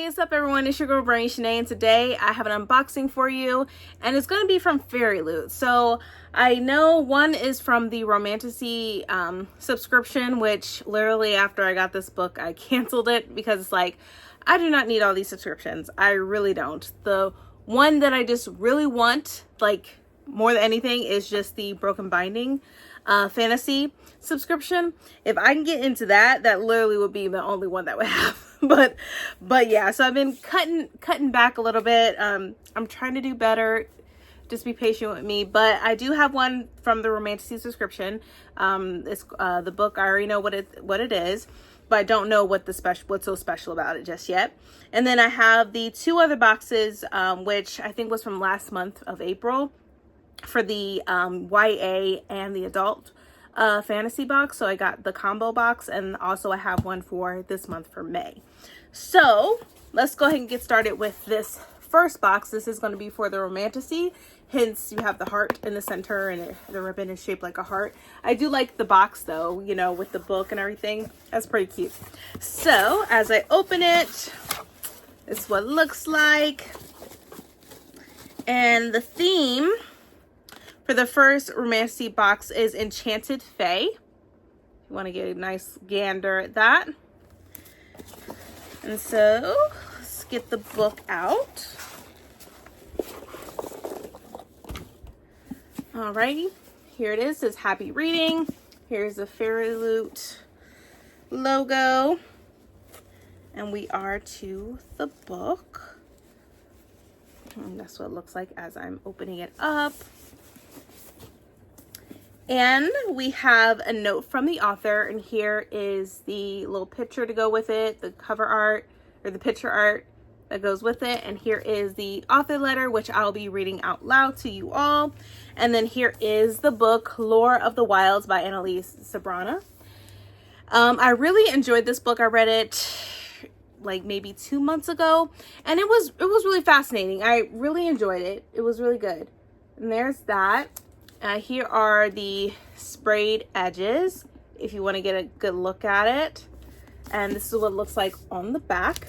Hey, what's up everyone, it's your girl Brainy Shanae, and today I have an unboxing for you, and it's going to be from Fairyloot. So I know one is from the Romantasy subscription, which literally after I got this book I canceled it because it's like, I do not need all these subscriptions. I really don't. The one that I just really want, like more than anything, is just the Broken Binding fantasy subscription. If I can get into that, that literally would be the only one that would have. but yeah, so I've been cutting back a little bit. I'm trying to do better. Just be patient with me. But I do have one from the Romantasy subscription. It's the book. I already know what it is, but I don't know what's so special about it just yet. And then I have the two other boxes, which I think was from last month of April, for the YA and the adult fantasy box. So I got the combo box, and also I have one for this month for May. So let's go ahead and get started with this first box. This is going to be for the Romantasy, hence you have the heart in the center, and the ribbon is shaped like a heart. I do like the box though, you know, with the book and everything. That's pretty cute. So as I open it, this is what it looks like. And the theme for the first Romantasy box is Enchanted Fae. You want to get a nice gander at that. And so let's get the book out. Alrighty, here it is. It says happy reading. Here's the Fairyloot logo. And we are to the book. And that's what it looks like as I'm opening it up. And we have a note from the author, and here is the little picture to go with it, the cover art, or the picture art that goes with it. And here is the author letter, which I'll be reading out loud to you all. And then here is the book, Lore of the Wilds by Annalise Sabrana. I really enjoyed this book. I read it like maybe 2 months ago, and it was really fascinating. I really enjoyed it. It was really good. And there's that. Here are the sprayed edges, if you want to get a good look at it. And this is what it looks like on the back.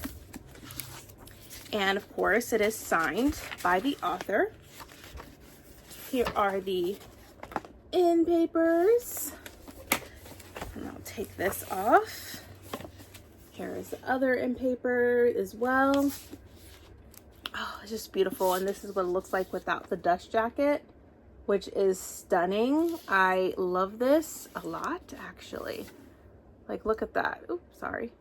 And of course, it is signed by the author. Here are the end papers. And I'll take this off. Here is the other end paper as well. Oh, it's just beautiful. And this is what it looks like without the dust jacket, which is stunning. I love this a lot, actually. Like, look at that. Oops, sorry.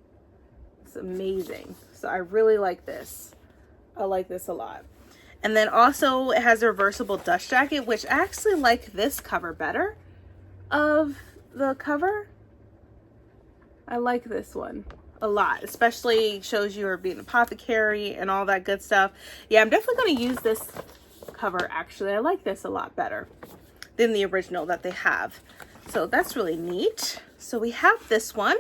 It's amazing. So I really like this. I like this a lot. And then also it has a reversible dust jacket, which I actually like this cover better of the cover. I like this one a lot, especially shows you are being an apothecary and all that good stuff. Yeah, I'm definitely going to use this cover. Actually, I like this a lot better than the original that they have, so that's really neat. So we have this one.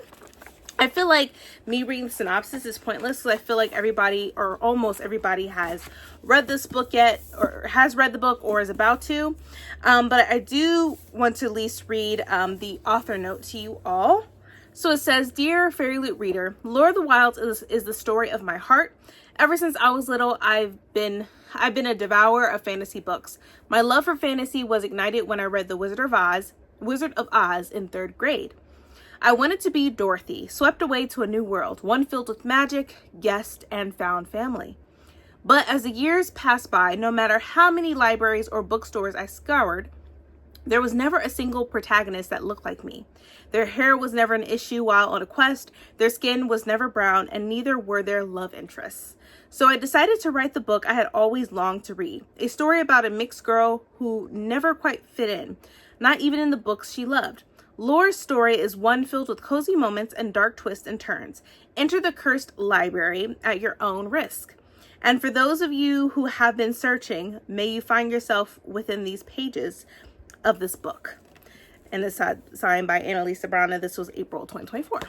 I feel like me reading the synopsis is pointless because I feel like everybody, or almost everybody, has read this book yet, or has read the book or is about to, but I do want to at least read the author note to you all. So it says, "Dear Fairyloot reader, Lore of the Wilds is the story of my heart. Ever since I was little, I've been a devourer of fantasy books. My love for fantasy was ignited when I read The Wizard of Oz in 3rd grade. I wanted to be Dorothy, swept away to a new world, one filled with magic, guest, and found family. But as the years passed by, no matter how many libraries or bookstores I scoured, there was never a single protagonist that looked like me. Their hair was never an issue while on a quest, their skin was never brown, and neither were their love interests. So I decided to write the book I had always longed to read, a story about a mixed girl who never quite fit in, not even in the books she loved. Lore's story is one filled with cozy moments and dark twists and turns. Enter the cursed library at your own risk. And for those of you who have been searching, may you find yourself within these pages of this book." And it's signed by Annalise Sabrana. This was April 2024.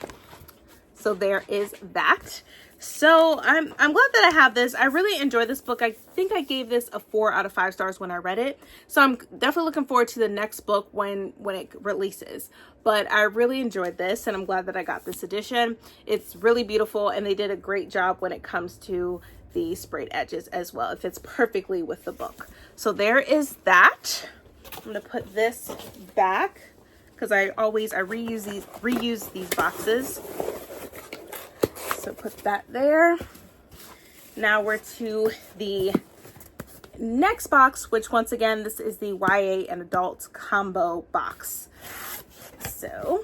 So there is that. So I'm glad that I have this. I really enjoyed this book. I think I gave this a 4 out of 5 stars when I read it. So I'm definitely looking forward to the next book when it releases. But I really enjoyed this, and I'm glad that I got this edition. It's really beautiful, and they did a great job when it comes to the sprayed edges as well. It fits perfectly with the book. So there is that. I'm gonna put this back because I reuse these boxes. So put that there. Now we're to the next box, which once again, this is the YA and adult combo box. So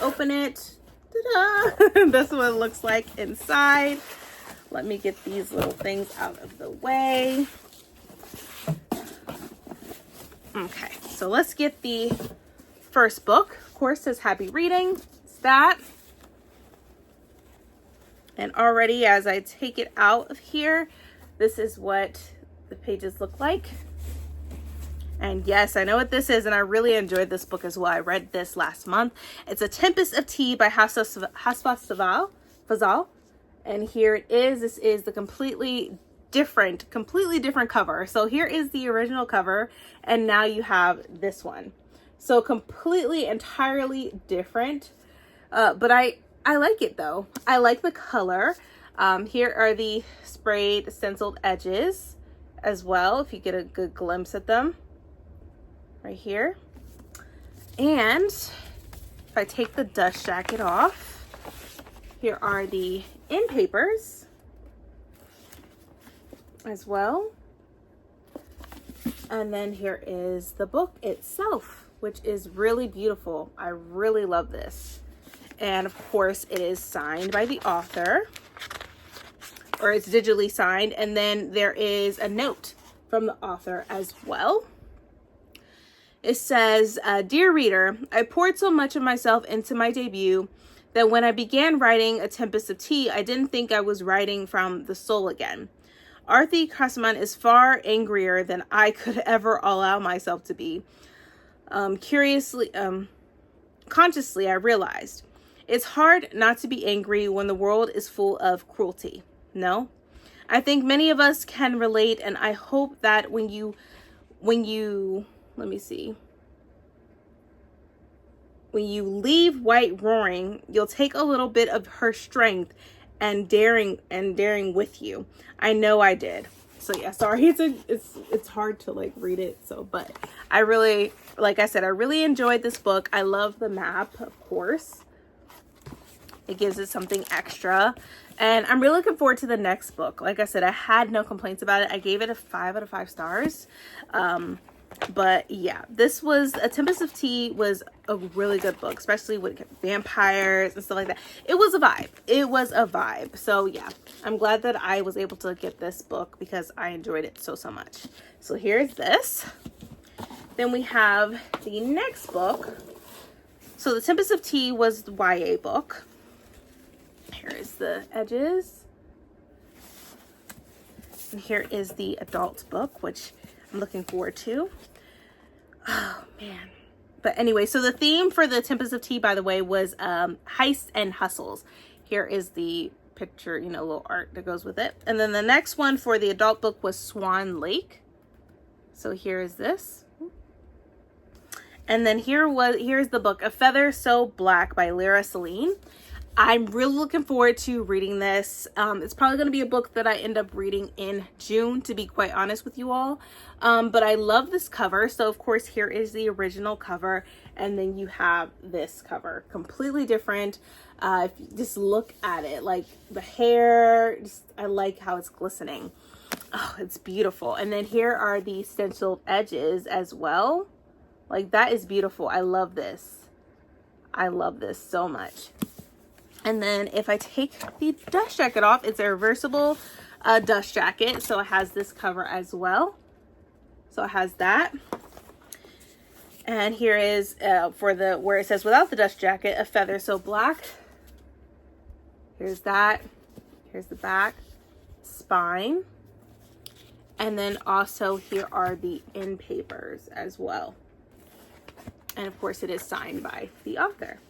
open it. Ta-da! This is what it looks like inside. Let me get these little things out of the way. Okay, so let's get the first book. Of course, it says happy reading. It's that. And already as I take it out of here, this is what the pages look like. And yes, I know what this is, and I really enjoyed this book as well. I read this last month. It's A Tempest of Tea by Hafsa Fazal. And here it is. This is the completely different cover. So here is the original cover, and now you have this one. So completely, entirely different. But I like it though. I like the color. Here are the sprayed stenciled edges as well, if you get a good glimpse at them right here. And if I take the dust jacket off, here are the end papers as well. And then here is the book itself, which is really beautiful. I really love this. And of course it is signed by the author, or it's digitally signed. And then there is a note from the author as well. It says, "Dear reader, I poured so much of myself into my debut that when I began writing A Tempest of Tea, I didn't think I was writing from the soul again. Arthi Krasman is far angrier than I could ever allow myself to be. Consciously, I realized it's hard not to be angry when the world is full of cruelty. No? I think many of us can relate, and I hope that when you leave White roaring, you'll take a little bit of her strength and daring with you. I know I did." So yeah, sorry, it's hard to like read it. So, but I really, like I said, I really enjoyed this book. I love the map, of course. It gives it something extra. And I'm really looking forward to the next book. Like I said, I had no complaints about it. I gave it a 5 out of 5 stars. But yeah, this was A Tempest of Tea was a really good book, especially with vampires and stuff like that. It was a vibe. It was a vibe. So yeah, I'm glad that I was able to get this book because I enjoyed it so much. So here's this. Then we have the next book. So The Tempest of Tea was the YA book. Here is the edges. And here is the adult book, which I'm looking forward to. Oh man. But anyway, so the theme for The Tempest of Tea, by the way, was heists and hustles. Here is the picture, you know, little art that goes with it. And then the next one for the adult book was Swan Lake. So here is this. And then here's the book, A Feather So Black by Lyra Celine. I'm really looking forward to reading this. It's probably going to be a book that I end up reading in June, to be quite honest with you all. But I love this cover. So of course, here is the original cover. And then you have this cover, completely different. If you just look at it, like the hair, I like how it's glistening. Oh, it's beautiful. And then here are the stenciled edges as well. Like, that is beautiful. I love this. I love this so much. And then if I take the dust jacket off, it's a reversible dust jacket. So it has this cover as well. So it has that. And here is for the, where it says without the dust jacket, A Feather So Black. Here's that. Here's the back, spine. And then also here are the end papers as well. And of course it is signed by the author.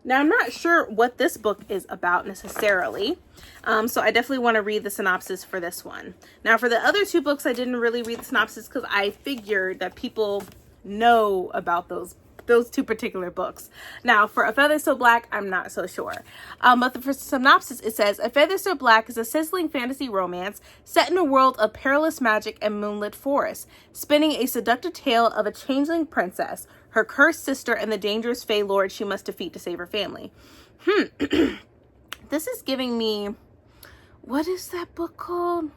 Now, I'm not sure what this book is about necessarily, so I definitely want to read the synopsis for this one. Now, for the other two books, I didn't really read the synopsis because I figured that people know about those two particular books. Now, for A Feather So Black, I'm not so sure. But for synopsis, it says, A Feather So Black is a sizzling fantasy romance set in a world of perilous magic and moonlit forests, spinning a seductive tale of a changeling princess, her cursed sister, and the dangerous Fey Lord she must defeat to save her family. This is giving me, what is that book called?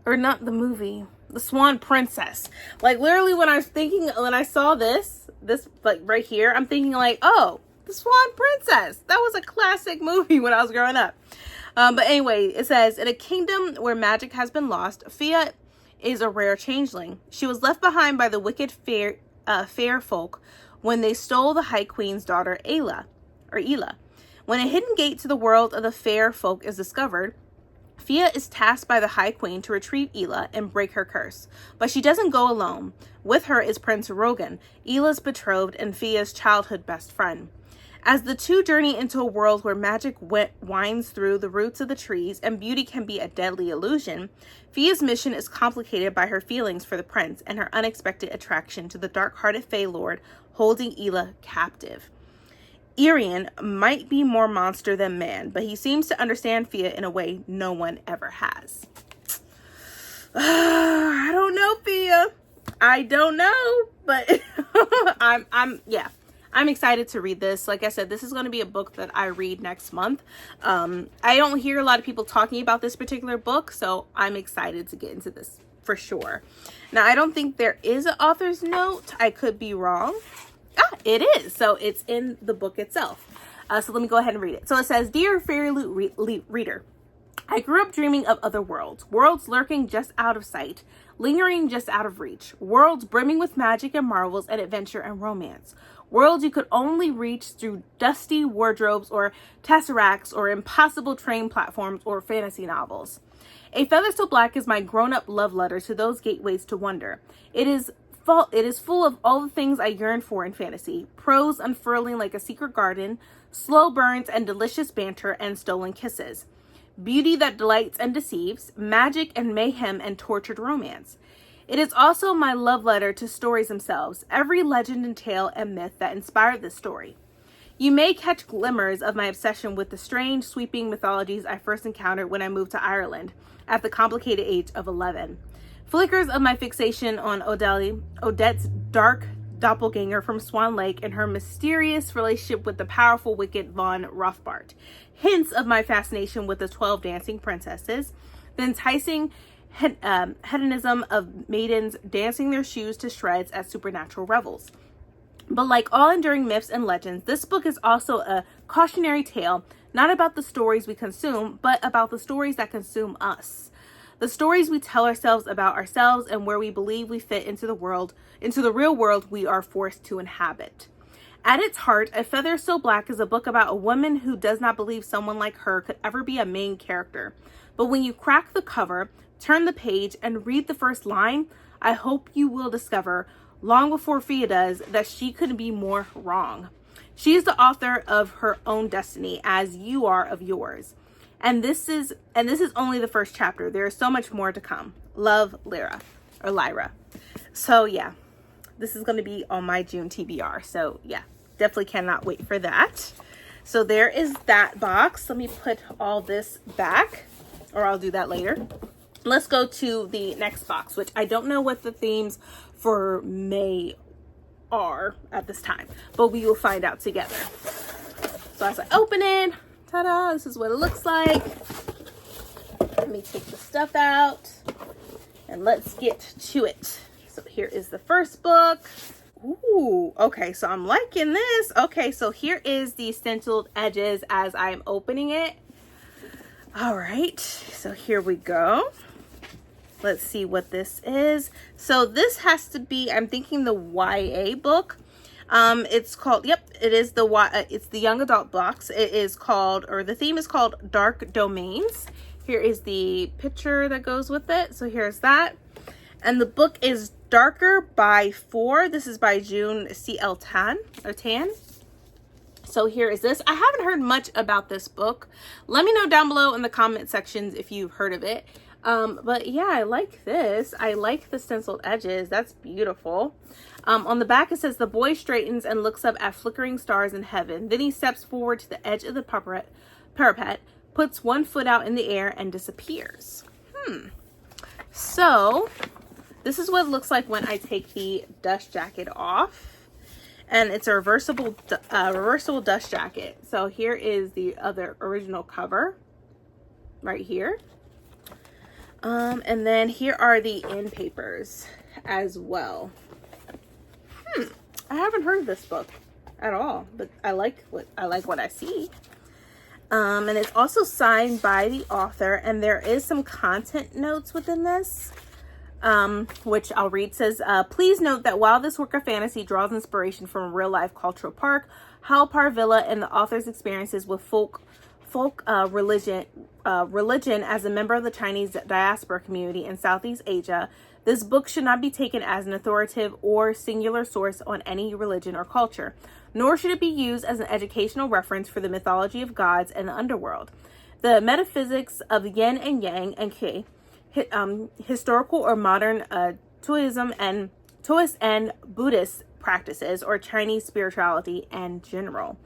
Or not the movie, The Swan Princess. Like, literally when I saw this like right here, I'm thinking like, oh, The Swan Princess. That was a classic movie when I was growing up. But anyway, it says, in a kingdom where magic has been lost, Fia is a rare changeling. She was left behind by the wicked fair folk when they stole the High Queen's daughter, Ela. When a hidden gate to the world of the fair folk is discovered, Fia is tasked by the High Queen to retrieve Ela and break her curse. But she doesn't go alone. With her is Prince Rogan, Ela's betrothed and Fia's childhood best friend. As the two journey into a world where magic winds through the roots of the trees and beauty can be a deadly illusion, Fia's mission is complicated by her feelings for the prince and her unexpected attraction to the dark-hearted Fey Lord holding Ela captive. Irian might be more monster than man, but he seems to understand Fia in a way no one ever has. I don't know, Fia. I don't know, but I'm excited to read this. Like I said, this is going to be a book that I read next month. I don't hear a lot of people talking about this particular book, so I'm excited to get into this for sure. Now, I don't think there is an author's note. I could be wrong. It is. So it's in the book itself. So let me go ahead and read it. So it says, Dear Fairyloot reader, I grew up dreaming of other worlds, worlds lurking just out of sight, lingering just out of reach, worlds brimming with magic and marvels and adventure and romance, worlds you could only reach through dusty wardrobes or tesseracts or impossible train platforms or fantasy novels. A Feather So Black is my grown-up love letter to those gateways to wonder. It is full of all the things I yearn for in fantasy, prose unfurling like a secret garden, slow burns and delicious banter and stolen kisses, beauty that delights and deceives, magic and mayhem and tortured romance. It is also my love letter to stories themselves, every legend and tale and myth that inspired this story. You may catch glimmers of my obsession with the strange, sweeping mythologies I first encountered when I moved to Ireland at the complicated age of 11. Flickers of my fixation on Odette's dark doppelganger from Swan Lake and her mysterious relationship with the powerful wicked Von Rothbart. Hints of my fascination with the 12 dancing princesses. The enticing hedonism of maidens dancing their shoes to shreds at supernatural revels. But like all enduring myths and legends, this book is also a cautionary tale, not about the stories we consume, but about the stories that consume us. The stories we tell ourselves about ourselves and where we believe we fit into the real world we are forced to inhabit. At its heart, A Feather So Black is a book about a woman who does not believe someone like her could ever be a main character. But when you crack the cover, turn the page, and read the first line, I hope you will discover, long before Fia does, that she couldn't be more wrong. She is the author of her own destiny, as you are of yours. And this is only the first chapter. There is so much more to come. Love, Lyra. So yeah, this is going to be on my June TBR. So yeah, definitely cannot wait for that. So there is that box. Let me put all this back, or I'll do that later. Let's go to the next box, which I don't know what the themes for May are at this time, but we will find out together. So as I open it, ta-da, this is what it looks like. Let me take the stuff out and let's get to it. So here is the first book. Ooh, okay, so I'm liking this. Okay, so here is the stenciled edges as I'm opening it. All right, so here we go. Let's see what this is. So this has to be, I'm thinking, the YA book. It's called, yep, it is it's the young adult box. It is called, or the theme is called Dark Domains. Here is the picture that goes with it. So here's that. And the book is Darker by 4. This is by June C.L. Tan. So here is this. I haven't heard much about this book. Let me know down below in the comment sections if you've heard of it. But yeah, I like this. I like the stenciled edges. That's beautiful. On the back it says, the boy straightens and looks up at flickering stars in heaven. Then he steps forward to the edge of the parapet, puts one foot out in the air, and disappears. So this is what it looks like when I take the dust jacket off. And it's a reversible dust jacket. So here is the other original cover right here. And then here are the end papers as well. I haven't heard of this book at all, but I like what I see. And it's also signed by the author, and there is some content notes within this, which I'll read. It says, please note that while this work of fantasy draws inspiration from a real-life cultural park, Halpar Villa and the author's experiences with folk religion as a member of the Chinese diaspora community in Southeast Asia, this book should not be taken as an authoritative or singular source on any religion or culture, nor should it be used as an educational reference for the mythology of gods and the underworld, the metaphysics of yin and yang and qi, historical or modern Taoism and Taoist and Buddhist practices, or Chinese spirituality in general.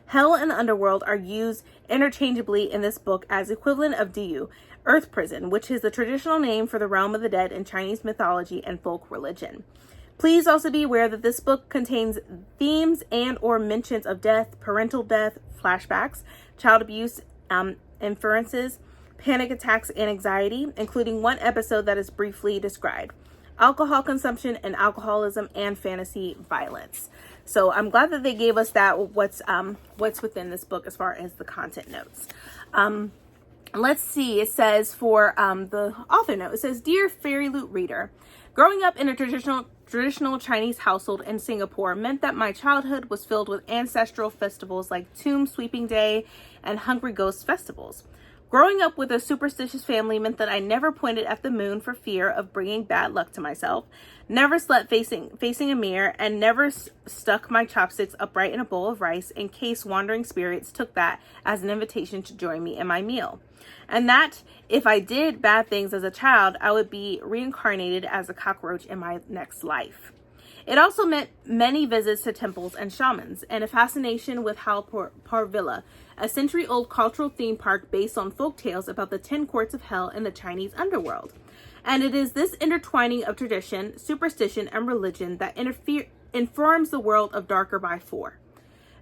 Hell and the underworld are used interchangeably in this book as equivalent of Diu, Earth Prison, which is the traditional name for the realm of the dead in Chinese mythology and folk religion. Please also be aware that this book contains themes and or mentions of death, parental death, flashbacks, child abuse, inferences, panic attacks, and anxiety, including one episode that is briefly described, alcohol consumption and alcoholism, and fantasy violence. So I'm glad that they gave us that, what's within this book as far as the content notes. Let's see, it says for the author note, it says, Dear Fairyloot reader, growing up in a traditional Chinese household in Singapore meant that my childhood was filled with ancestral festivals like Tomb Sweeping Day and Hungry Ghost festivals. Growing up with a superstitious family meant that I never pointed at the moon for fear of bringing bad luck to myself, never slept facing a mirror, and never stuck my chopsticks upright in a bowl of rice in case wandering spirits took that as an invitation to join me in my meal. And that if I did bad things as a child, I would be reincarnated as a cockroach in my next life. It also meant many visits to temples and shamans, and a fascination with Halpar Villa, a century-old cultural theme park based on folk tales about the 10 courts of hell in the Chinese underworld. And it is this intertwining of tradition, superstition, and religion that informs the world of Darker by 4.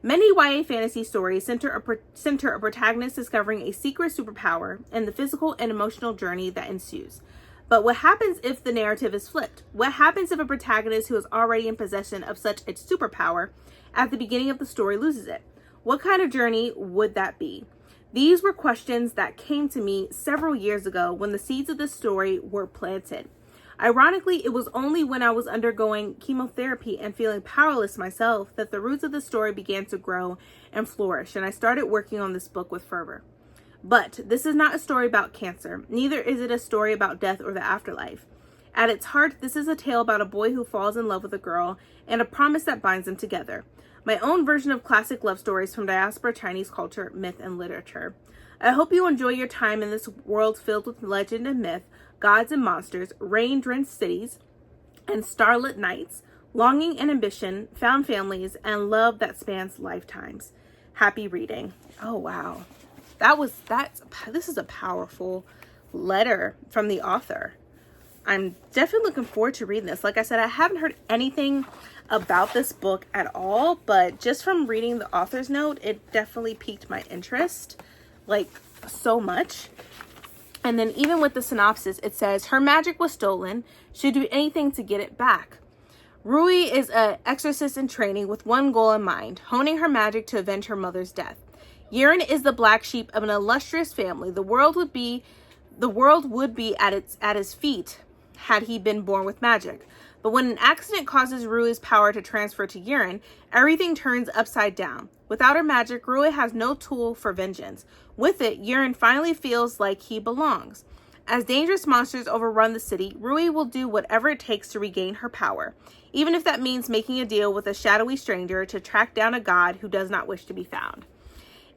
Many YA fantasy stories center a protagonist discovering a secret superpower and the physical and emotional journey that ensues. But what happens if the narrative is flipped? What happens if a protagonist who is already in possession of such a superpower at the beginning of the story loses it? What kind of journey would that be? These were questions that came to me several years ago when the seeds of this story were planted. Ironically, it was only when I was undergoing chemotherapy and feeling powerless myself that the roots of the story began to grow and flourish, and I started working on this book with fervor. But this is not a story about cancer. Neither is it a story about death or the afterlife. At its heart, this is a tale about a boy who falls in love with a girl and a promise that binds them together. My own version of classic love stories from diaspora Chinese culture, myth, and literature. I hope you enjoy your time in this world filled with legend and myth, gods and monsters, rain-drenched cities, and starlit nights, longing and ambition, found families, and love that spans lifetimes. Happy reading. Oh, wow. This is a powerful letter from the author. I'm definitely looking forward to reading this. Like I said, I haven't heard anything about this book at all, but just from reading the author's note, it definitely piqued my interest, like, so much. And then even with the synopsis, it says, her magic was stolen. She'd do anything to get it back. Rui is an exorcist in training with one goal in mind, honing her magic to avenge her mother's death. Yiren is the black sheep of an illustrious family. The world would be at his feet had he been born with magic. But when an accident causes Rui's power to transfer to Yiren, everything turns upside down. Without her magic, Rui has no tool for vengeance. With it, Yiren finally feels like he belongs. As dangerous monsters overrun the city, Rui will do whatever it takes to regain her power, even if that means making a deal with a shadowy stranger to track down a god who does not wish to be found.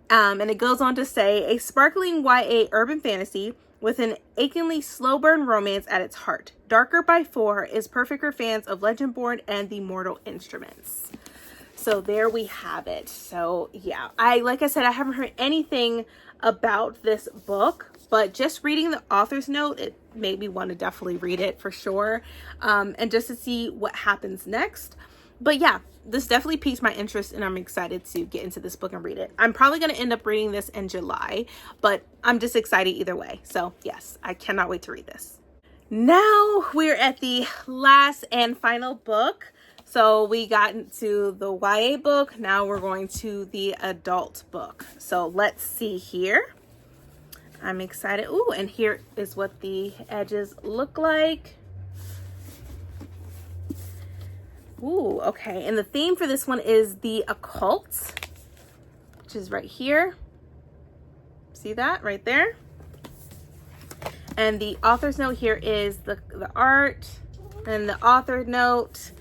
And it goes on to say, a sparkling YA urban fantasy with an achingly slow burn romance at its heart. Darker by 4 is perfect for fans of Legendborn and the Mortal Instruments. So there we have it. So yeah, like I said, I haven't heard anything about this book, but just reading the author's note, it made me want to definitely read it for sure. And just to see what happens next. But yeah, this definitely piqued my interest and I'm excited to get into this book and read it. I'm probably going to end up reading this in July, but I'm just excited either way. So yes, I cannot wait to read this. Now we're at the last and final book. So we got into the YA book. Now we're going to the adult book. So let's see here. I'm excited. Ooh, and here is what the edges look like. Ooh, okay. And the theme for this one is the occult, which is right here. See that right there? And the author's note here is the art and the author note.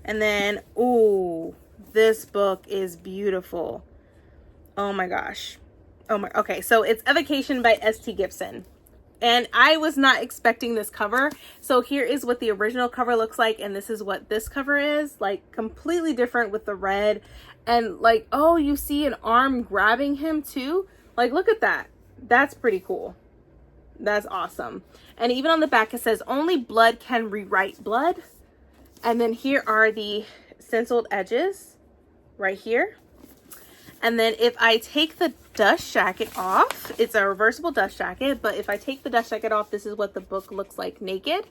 And then, ooh, this book is beautiful. Oh my gosh. Okay. So it's Evocation by S.T. Gibson. And I was not expecting this cover. So here is what the original cover looks like. And this is what this cover is. Like completely different with the red. And like, oh, you see an arm grabbing him too. Like, look at that. That's pretty cool. That's awesome. And even on the back, it says only blood can rewrite blood. And then here are the stenciled edges right here. And then if I take the dust jacket off, it's a reversible dust jacket, but if I take the dust jacket off, this is what the book looks like naked.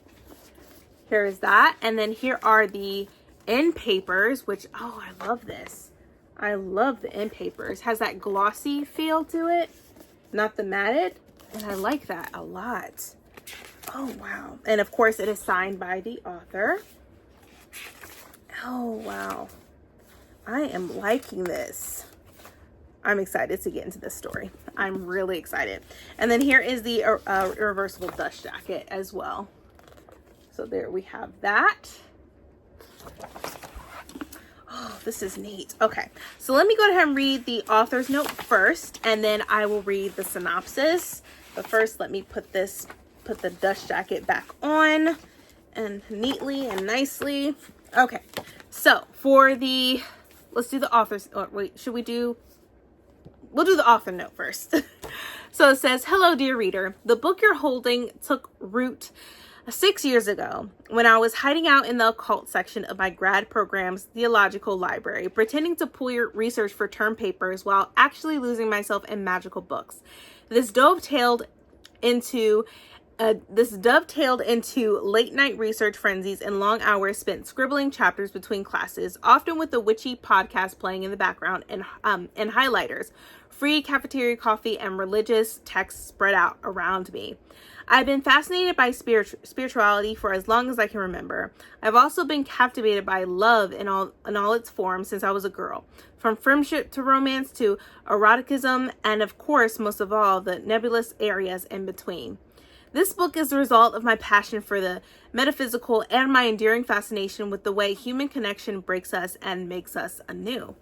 Here is that. And then here are the end papers, which, oh, I love this. I love the end papers. Has that glossy feel to it, not the matted. And I like that a lot. Oh, wow. And of course it is signed by the author. Oh, wow. I am liking this. I'm excited to get into this story. I'm really excited. And then here is the reversible dust jacket as well. So there we have that. Oh, this is neat. Okay, so let me go ahead and read the author's note first, and then I will read the synopsis. But first, let me put the dust jacket back on and neatly and nicely. Okay, so let's do the author's, wait, we'll do the author note first. So it says, hello, dear reader. The book you're holding took root 6 years ago when I was hiding out in the occult section of my grad program's theological library, pretending to pull your research for term papers while actually losing myself in magical books. This dovetailed into late night research frenzies and long hours spent scribbling chapters between classes, often with the witchy podcast playing in the background and highlighters, free cafeteria coffee, and religious texts spread out around me. I've been fascinated by spirituality for as long as I can remember. I've also been captivated by love in all its forms since I was a girl, from friendship to romance to eroticism, and of course, most of all, the nebulous areas in between. This book is the result of my passion for the metaphysical and my enduring fascination with the way human connection breaks us and makes us anew.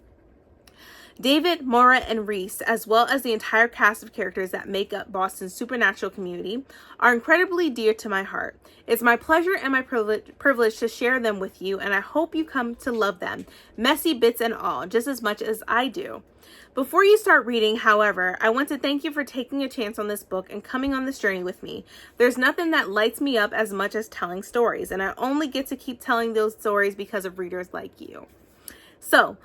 David, Maura, and Reese, as well as the entire cast of characters that make up Boston's supernatural community, are incredibly dear to my heart. It's my pleasure and my privilege to share them with you, and I hope you come to love them, messy bits and all, just as much as I do. Before you start reading, however, I want to thank you for taking a chance on this book and coming on this journey with me. There's nothing that lights me up as much as telling stories, and I only get to keep telling those stories because of readers like you. So,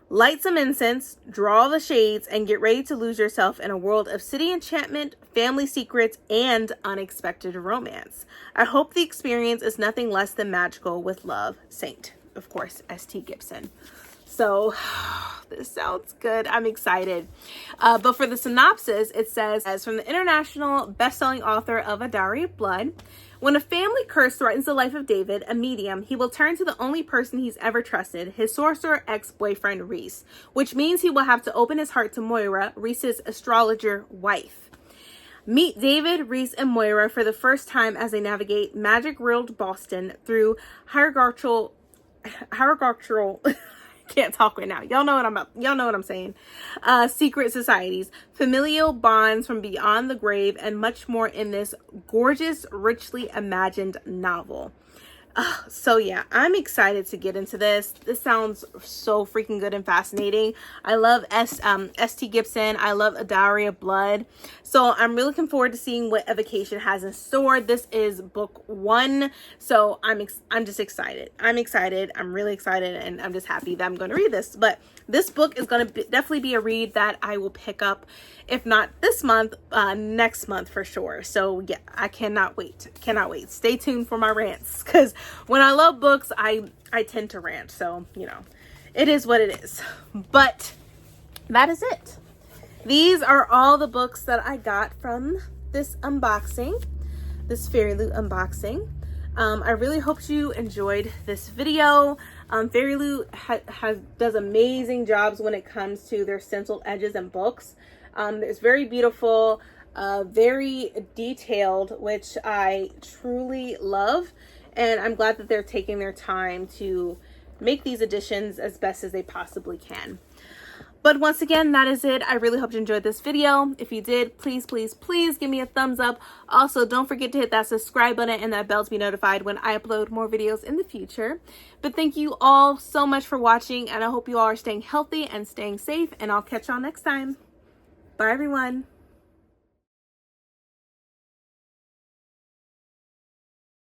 light some incense, draw the shades, and get ready to lose yourself in a world of city enchantment, family secrets, and unexpected romance. I hope the experience is nothing less than magical. With love, Saint. Of course, S.T. Gibson. So, this sounds good. I'm excited. But for the synopsis, it says, as from the international best-selling author of A Diary of Blood, when a family curse threatens the life of David, a medium, he will turn to the only person he's ever trusted, his sorcerer ex-boyfriend Reese, which means he will have to open his heart to Moira, Reese's astrologer wife. Meet David, Reese, and Moira for the first time as they navigate magic-riddled Boston through hierarchical can't talk right now. Y'all know what I'm saying. Secret societies, familial bonds from beyond the grave, and much more in this gorgeous, richly imagined novel. So yeah, I'm excited to get into this. This sounds so freaking good and fascinating. I love S.T. Gibson. I love A Diary of Blood. So I'm really looking forward to seeing what Evocation has in store. This is book 1. So I'm just excited. I'm excited. I'm really excited, and I'm just happy that I'm going to read this. But this book is going to definitely be a read that I will pick up, if not this month, next month for sure. So yeah, I cannot wait. Cannot wait. Stay tuned for my rants, because when I love books, I tend to rant. So, you know, it is what it is. But that is it. These are all the books that I got from this unboxing, this Fairyloot unboxing. I really hope you enjoyed this video. Fairyloot does amazing jobs when it comes to their stenciled edges and books. It's very beautiful, very detailed, which I truly love. And I'm glad that they're taking their time to make these additions as best as they possibly can. But once again, that is it. I really hope you enjoyed this video. If you did, please, please, please give me a thumbs up. Also, don't forget to hit that subscribe button and that bell to be notified when I upload more videos in the future. But thank you all so much for watching, and I hope you all are staying healthy and staying safe, and I'll catch y'all next time. Bye, everyone.